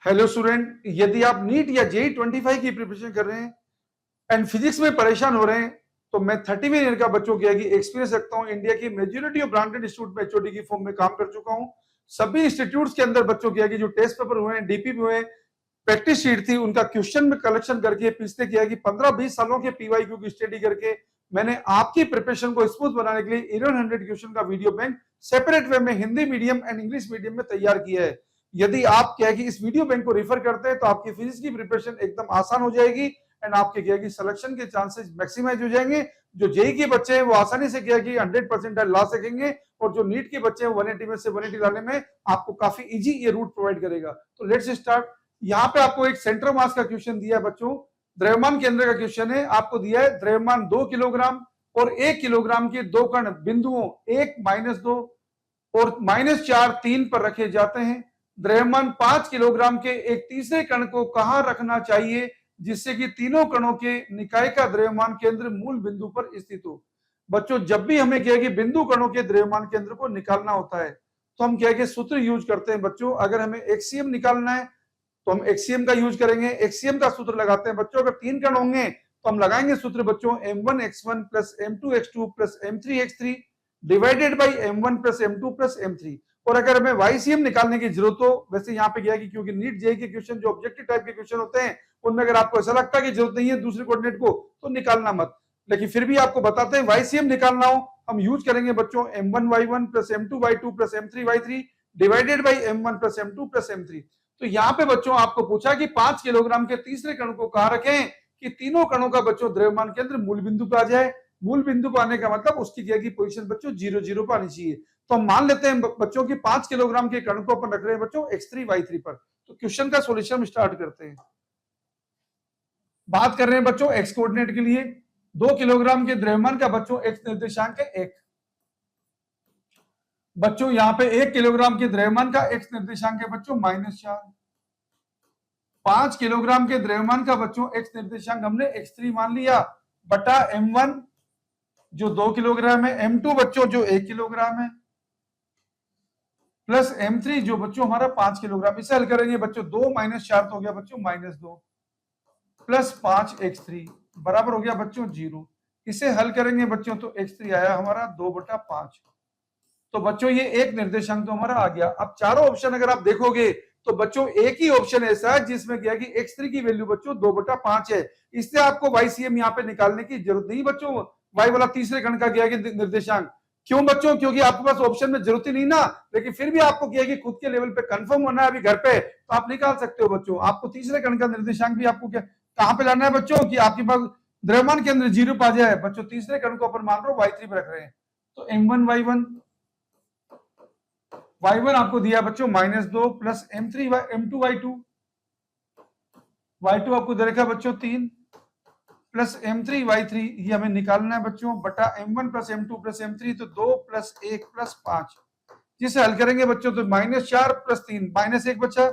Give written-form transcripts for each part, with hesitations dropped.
Hello student, यदि आप NEET या जेई 25 की प्रिपरेशन कर रहे हैं एंड फिजिक्स में परेशान हो रहे हैं, तो मैं 30 ईयर का बच्चों की एक्सपीरियंस रखता हूं। इंडिया की मेजोरिटी ऑफ ब्रांडेड इंस्टीट्यूट में एचओडी की फॉर्म में काम कर चुका हूं। सभी इंस्टीट्यूट्स के अंदर बच्चों की जो टेस्ट पेपर हुए हैं, डीपी हुए, प्रैक्टिस शीट थी, उनका क्वेश्चन में कलेक्शन करके पिछले 15-20 सालों के पीवाईक्यू की स्टडी करके मैंने आपकी प्रिपरेशन को स्मूथ बनाने के लिए 1100 क्वेश्चन का वीडियो बैंक सेपरेट वे में Hindi medium and English medium में तैयार किया है। यदि आप इस वीडियो बैंक को रेफर करते हैं तो आपकी फिजिक्स की प्रिपरेशन एकदम आसान हो जाएगी एंड आपके सिलेक्शन के चांसेस मैक्सिमाइज हो जाएंगे। जो जेई के बच्चे हैं वो आसानी से 100% ला सकेंगे और जो नीट के बच्चे हैं 180 में से 180 लाने में आपको काफी इजी ये रूट प्रोवाइड करेगा। तो लेट्स स्टार्ट। यहाँ पे आपको एक सेंटर मास का क्वेश्चन दिया है बच्चों, द्रव्यमान केंद्र का क्वेश्चन है। आपको दिया है द्रव्यमान 2 किलोग्राम और 1 किलोग्राम के दो कण बिंदुओं 1, -2 और -4, 3 पर रखे जाते हैं। द्रव्यमान 5 किलोग्राम के एक तीसरे कण को कहां रखना चाहिए जिससे कि तीनों कणों के निकाय का द्रव्यमान केंद्र मूल बिंदु पर स्थित हो। बच्चों, जब भी हमें बिंदु कणों के द्रव्यमान केंद्र को निकालना होता है तो हम सूत्र यूज करते हैं बच्चों। अगर हमें एक्सीएम निकालना है तो हम एक्सीएम का यूज करेंगे। एक्सीएम का सूत्र लगाते हैं बच्चों। अगर 3 कण होंगे तो हम लगाएंगे सूत्र बच्चों m1x1 plus m2x2 plus m3x3 divided by m1 plus m2 plus m3। और अगर हमें वाईसीएम निकालने की जरूरत हो, वैसे यहाँ पे गया कि क्योंकि नीट जेई के क्वेश्चन जो ऑब्जेक्टिव टाइप के क्वेश्चन होते हैं उनमें अगर आपको ऐसा लगता है कि जरूरत नहीं है दूसरे कोऑर्डिनेट को तो निकालना मत, लेकिन फिर भी आपको बताते हैं वाईसीएम निकालना हो हम यूज करेंगे बच्चों m1y1 plus m2y2 plus m3y3 divided by m1 plus m2 plus m3। तो यहाँ पे बच्चों आपको पूछा कि 5 किलोग्राम के तीसरे कण को कहां रखें कि तीनों कणों का बच्चों द्रव्यमान केंद्र मूल बिंदु पे आ जाए। मूल बिंदु पर आने का मतलब उसकी पोजीशन बच्चों 0-0 पर आनी चाहिए। तो हम मान लेते हैं बच्चों की 5 किलोग्राम के कण को अपन रख रहे हैं बच्चों x3 y3 पर। तो क्वेश्चन का सॉल्यूशन स्टार्ट करते हैं। बात कर रहे हैं बच्चों x कोऑर्डिनेट के लिए। 2 किलोग्राम के द्रव्यमान का बच्चों x निर्देशांक है 1। बच्चों यहाँ पे 1 किलोग्राम के द्रव्यमान का x निर्देशांक है बच्चों -4। 5 किलोग्राम के द्रव्यमान का बच्चों x निर्देशांक हमने x3 मान लिया बटा m1 जो 2 किलोग्राम है, m2 बच्चों जो 1 किलोग्राम है, प्लस m3 जो बच्चों हमारा 5 किलोग्राम। इसे हल करेंगे बच्चों 2 - 4 तो हो गया बच्चों -2 प्लस 5 x3 बराबर हो गया बच्चों 0। इसे हल करेंगे बच्चों तो x3 आया हमारा 2/5। तो बच्चों ये एक निर्देशांक तो हमारा आ गया। अब चारों ऑप्शन अगर आप देखोगे तो बच्चों एक ही ऑप्शन ऐसा है जिसमें क्या कि x3 की वैल्यू बच्चों 2/5 है। इसलिए आपको वाईसीएम यहाँ पे निकालने की जरूरत नहीं बच्चों। y वाला तीसरे कण का क्या कि निर्देशांक। क्यों बच्चों? क्योंकि आपके पास ऑप्शन में जरूरत ही नहीं ना, लेकिन फिर भी आपको क्या कि खुद के लेवल पे कंफर्म होना है अभी घर पे तो आप निकाल सकते हो बच्चों। आपको तीसरे कण का निर्देशांक भी आपको क्या कहां पे लाना है बच्चों कि आपके पास द्रव्यमान के अंदर 0 पा जाए बच्चों। तीसरे कण को अपन मान रहे हो y3 पे रख रहे हैं तो m1y1 y1 आपको दिया बच्चों -2 प्लस m2y2 y2 आपको दे रखा बच्चों 3 प्लस m3y3 ये हमें निकालना है बच्चों बटा m1 plus m2 plus m3 तो 2 प्लस 1 प्लस 5 जिसे हल करेंगे बच्चों तो -4 प्लस 3 -1 बचा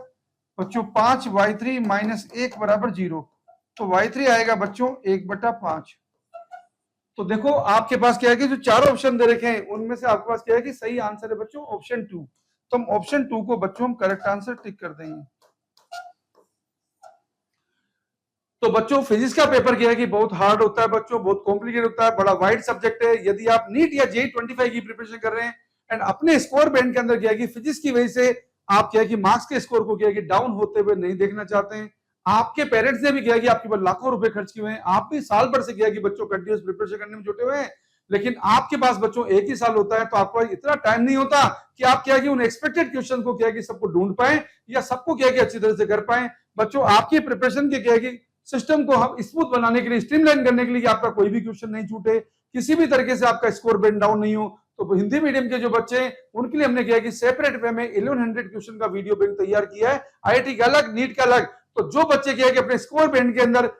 बच्चों 5 y3 -1 बराबर 0। तो y3 आएगा बच्चों 1/5। तो देखो आपके पास क्या है कि जो चारों ऑप्शन दे रखे हैं उनमें से आपके पास क्या है कि सही आंसर है बच्चों ऑप्शन 2। तो हम ऑप्शन 2 को बच्चों हम करेक्ट आंसर टिक कर देंगे। तो बच्चों फिजिक्स का पेपर क्या है कि बहुत हार्ड होता है बच्चों, बहुत कॉम्प्लिकेटेड होता है, बड़ा वाइड सब्जेक्ट है। यदि आप नीट या जेई 25 की प्रिपरेशन कर रहे हैं एंड अपने स्कोर बैंड के अंदर क्या है कि फिजिक्स की वजह से आप क्या है कि मार्क्स के स्कोर को क्या है कि डाउन होते हुए नहीं देखना चाहते हैं। आपके पेरेंट्स ने भी किया कि आपके पास लाखों रुपए खर्च किए हुए हैं, आप भी साल भर से किया कि बच्चों कंटिन्यूस प्रिपरेशन करने में जुटे हुए हैं, लेकिन आपके पास बच्चों एक ही साल होता है तो आपको इतना टाइम नहीं होता कि आप क्या कि उन एक्सपेक्टेड क्वेश्चन को क्या कि सबको ढूंढ पाए या सबको क्या कि अच्छी तरह से कर पाए। बच्चों आपकी प्रिपरेशन के क्या कि सिस्टम को हम स्मूथ बनाने के लिए, स्ट्रीमलाइन करने के लिए आपका कोई भी क्वेश्चन नहीं छूटे, किसी भी तरीके से आपका स्कोर बेंड डाउन नहीं हो, तो हिंदी मीडियम के जो बच्चे हैं उनके लिए हमने किया कि सेपरेट वे में 1100 क्वेश्चन का वीडियो बैंक तैयार किया है, आईआईटी का अलग, नीट का अलग। तो जो बच्चे क्या है कि अपने स्कोर बैंड के अंदर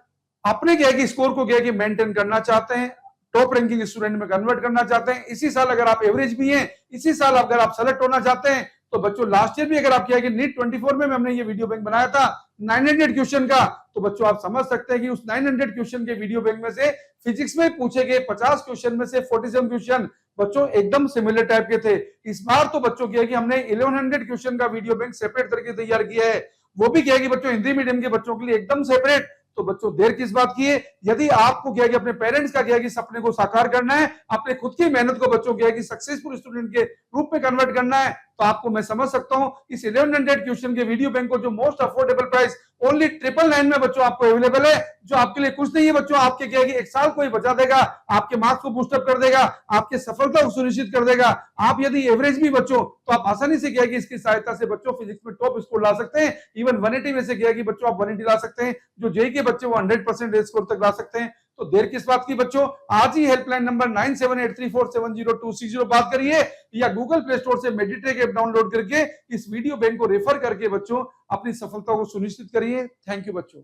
अपने क्या है कि स्कोर को क्या है कि मेंटेन करना चाहते हैं, टॉप रैंकिंग स्टूडेंट में कन्वर्ट करना चाहते हैं, इसी साल अगर आप एवरेज भी हैं, इसी साल अगर आप सेलेक्ट होना चाहते हैं, तो बच्चों लास्ट ईयर भी अगर आप क्या है कि नीट 24 में हमने ये वीडियो बैंक बनाया था 900 क्वेश्चन का, तो बच्चों आप समझ सकते हैं कि उस 900 क्वेश्चन के वीडियो बैंक में से फिजिक्स में पूछे गए 50 क्वेश्चन में से 47 क्वेश्चन बच्चों एकदम सिमिलर टाइप के थे। इस बार तो बच्चों क्या है कि हमने 1100 क्वेश्चन का वीडियो बैंक सेपरेट करके तैयार किया है वो भी क्या है कि बच्चों हिंदी मीडियम के बच्चों के लिए एकदम सेपरेट। तो बच्चों देर किस बात की है, यदि आपको क्या है कि अपने पेरेंट्स का क्या है कि सपने को साकार करना है, अपने खुद की मेहनत को बच्चों क्या है कि सक्सेसफुल स्टूडेंट के रूप में कन्वर्ट करना है, तो आपको मैं समझ सकता हूं इस 1100 क्वेश्चन के वीडियो बैंक को जो मोस्ट अफोर्डेबल प्राइस ओनली 999 में बच्चों आपको अवेलेबल है, जो आपके लिए कुछ नहीं है बच्चों, आपके क्या है कि एक साल को ही बचा देगा, आपके मार्क्स को बूस्टअप कर देगा, आपके सफलता को सुनिश्चित कर देगा। आप यदि एवरेज भी बच्चों तो आप आसानी से क्या है कि इसकी सहायता से बच्चों फिजिक्स में टॉप स्कोर ला सकते हैं। इवन 180 में से क्या है कि बच्चों आप 180 ला सकते हैं, जो जेई के बच्चे वो 100% स्कोर तक ला सकते हैं। तो देर किस बात की बच्चों, आज ही हेल्पलाइन नंबर 9783470260 बात करिए, या गूगल प्ले स्टोर से मेडिट्रेक ऐप डाउनलोड करके इस वीडियो बैंक को रेफर करके बच्चों अपनी सफलता को सुनिश्चित करिए। थैंक यू बच्चों।